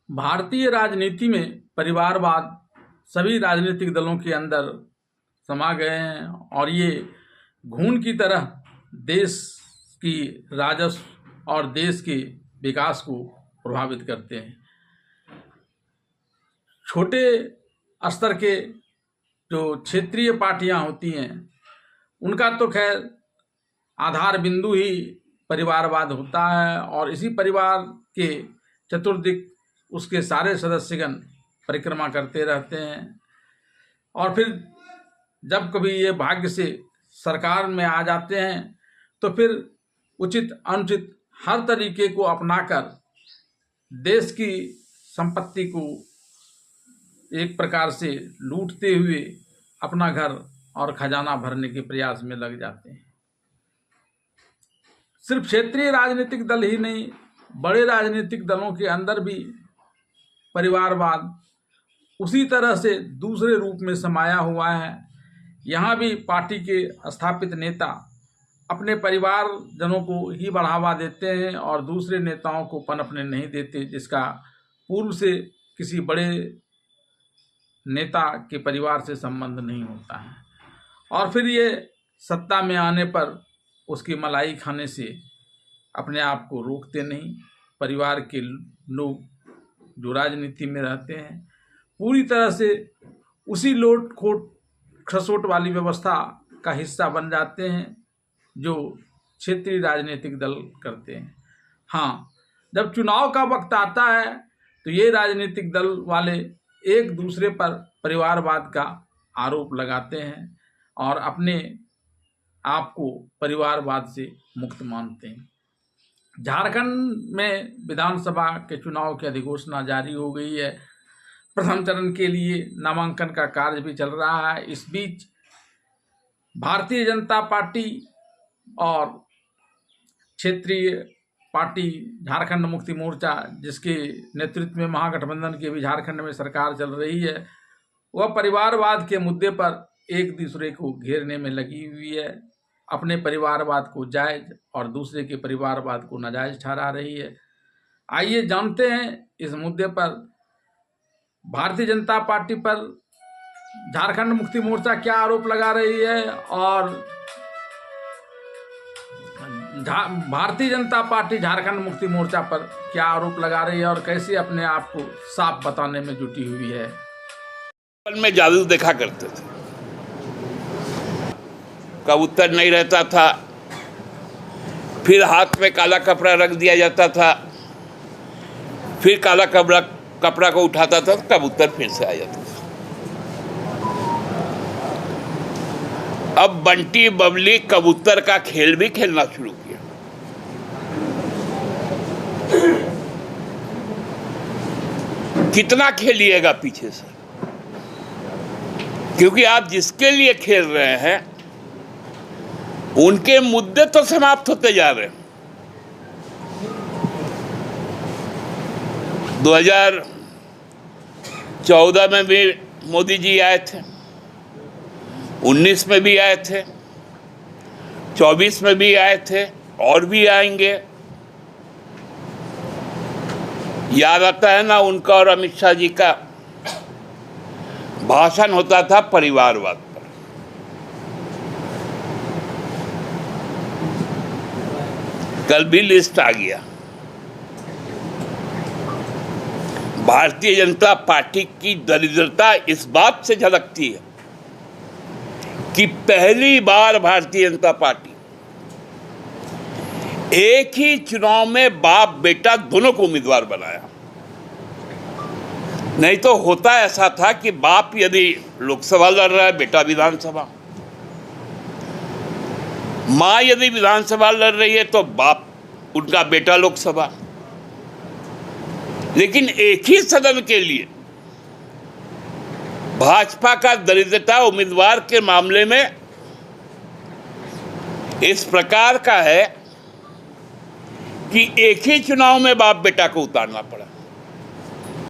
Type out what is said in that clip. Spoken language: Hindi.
भारतीय राजनीति में परिवारवाद सभी राजनीतिक दलों के अंदर समा गए हैं और ये घून की तरह देश की राजस्व और देश के विकास को प्रभावित करते हैं। छोटे स्तर के जो क्षेत्रीय पार्टियां होती हैं उनका तो खैर आधार बिंदु ही परिवारवाद होता है और इसी परिवार के चतुर्दिक उसके सारे सदस्यगण परिक्रमा करते रहते हैं और फिर जब कभी ये भाग्य से सरकार में आ जाते हैं तो फिर उचित अनुचित हर तरीके को अपनाकर देश की संपत्ति को एक प्रकार से लूटते हुए अपना घर और खजाना भरने के प्रयास में लग जाते हैं। सिर्फ क्षेत्रीय राजनीतिक दल ही नहीं, बड़े राजनीतिक दलों के अंदर भी परिवारवाद उसी तरह से दूसरे रूप में समाया हुआ है। यहाँ भी पार्टी के स्थापित नेता अपने परिवारजनों को ही बढ़ावा देते हैं और दूसरे नेताओं को पनपने नहीं देते, जिसका पूर्व से किसी बड़े नेता के परिवार से संबंध नहीं होता है। और फिर ये सत्ता में आने पर उसकी मलाई खाने से अपने आप को रोकते नहीं। परिवार के लोग जो राजनीति में रहते हैं पूरी तरह से उसी लोट खोट खसोट वाली व्यवस्था का हिस्सा बन जाते हैं जो क्षेत्रीय राजनीतिक दल करते हैं। हाँ, जब चुनाव का वक्त आता है तो ये राजनीतिक दल वाले एक दूसरे पर परिवारवाद का आरोप लगाते हैं और अपने आप को परिवारवाद से मुक्त मानते हैं। झारखंड में विधानसभा के चुनाव की अधिघोषणा जारी हो गई है। प्रथम चरण के लिए नामांकन का कार्य भी चल रहा है। इस बीच भारतीय जनता पार्टी और क्षेत्रीय पार्टी झारखंड मुक्ति मोर्चा, जिसके नेतृत्व में महागठबंधन की भी झारखंड में सरकार चल रही है, वह परिवारवाद के मुद्दे पर एक दूसरे को घेरने में लगी हुई है। अपने परिवारवाद को जायज और दूसरे के परिवारवाद को नाजायज ठहरा रही है। आइए जानते हैं इस मुद्दे पर भारतीय जनता पार्टी पर झारखंड मुक्ति मोर्चा क्या आरोप लगा रही है और भारतीय जनता पार्टी झारखंड मुक्ति मोर्चा पर क्या आरोप लगा रही है और कैसे अपने आप को साफ बताने में जुटी हुई है। में जादू देखा करते थे, कबूतर नहीं रहता था, फिर हाथ में काला कपड़ा रख दिया जाता था, फिर काला कपड़ा को उठाता था तो कबूतर फिर से आ जाता था। अब बंटी बबली कबूतर का खेल भी खेलना शुरू किया। कितना खेलिएगा पीछे से, क्योंकि आप जिसके लिए खेल रहे हैं उनके मुद्दे तो समाप्त होते जा रहे हैं। 2014 में भी मोदी जी आए थे, 19 में भी आए थे, 24 में भी आए थे और भी आएंगे। याद आता है ना उनका और अमित शाह जी का भाषण होता था परिवारवाद पर। कल भी लिस्ट आ गया। भारतीय जनता पार्टी की दरिद्रता इस बात से झलकती है कि पहली बार भारतीय जनता पार्टी एक ही चुनाव में बाप बेटा दोनों को उम्मीदवार बनाया। नहीं तो होता ऐसा था कि बाप यदि लोकसभा लड़ रहा है, बेटा विधानसभा, मां यदि विधानसभा लड़ रही है तो बाप उनका बेटा लोकसभा। लेकिन एक ही सदन के लिए भाजपा का दरिद्रता उम्मीदवार के मामले में इस प्रकार का है कि एक ही चुनाव में बाप बेटा को उतारना पड़ा।